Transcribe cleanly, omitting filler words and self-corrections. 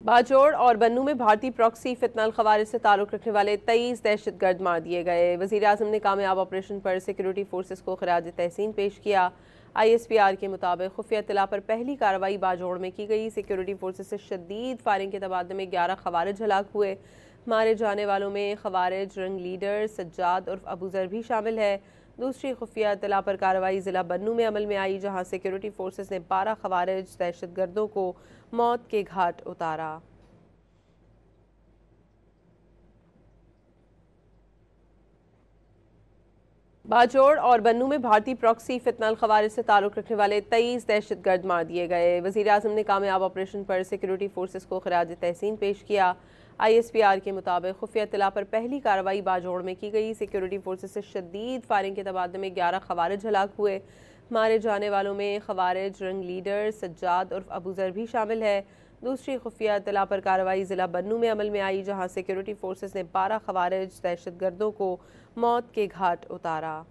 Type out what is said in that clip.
बाजोड़ और बन्नू में भारतीय प्रॉक्सी फितनल खवारिज से ताल्लुक़ रखने वाले 23 दहशतगर्द मार दिए गए। वज़ीर आज़म ने कामयाब ऑपरेशन पर सिक्योरिटी फोर्सेस को खराज तहसीन पेश किया। ISPR के मुताबिक खुफिया इत्तला पर पहली कार्रवाई बाजोड़ में की गई। सिक्योरिटी फोर्सेस से शदीद फायरिंग के तबादले में 11 खवारिज हलाक हुए। मारे जाने वालों में खवारिज रंग लीडर सज्जाद उर्फ अबू ज़र भी शामिल है। दूसरी खुफिया इत्तला पर कार्रवाई ज़िला बन्नू में अमल में आई, जहाँ सिक्योरिटी फोर्सेस ने 12 खवारिज दहशतगर्दों को मौत के घाट उतारा। बाजोड़ और बन्नू में भारतीय प्रॉक्सी फितनल खवारिज से ताल्लुक़ रखने वाले 23 दहशतगर्द मार दिए गए। वज़ीर आज़म ने कामयाब ऑपरेशन पर सिक्योरिटी फोर्सेस को खराज तहसीन पेश किया। ISPR के मुताबिक खुफिया इत्तला पर पहली कार्रवाई बाजोड़ में की गई। सिक्योरिटी फोर्सेस से शदीद फायरिंग के तबादले में 11 खवारिज हलाक हुए। मारे जाने वालों में खवारिज रंग लीडर सज्जाद उर्फ अबू ज़र भी शामिल है। दूसरी खुफिया इत्तला पर कार्रवाई ज़िला बन्नू में अमल में आई, जहाँ सिक्योरिटी फोर्सेस ने 12 खवारिज दहशतगर्दों को मौत के घाट उतारा।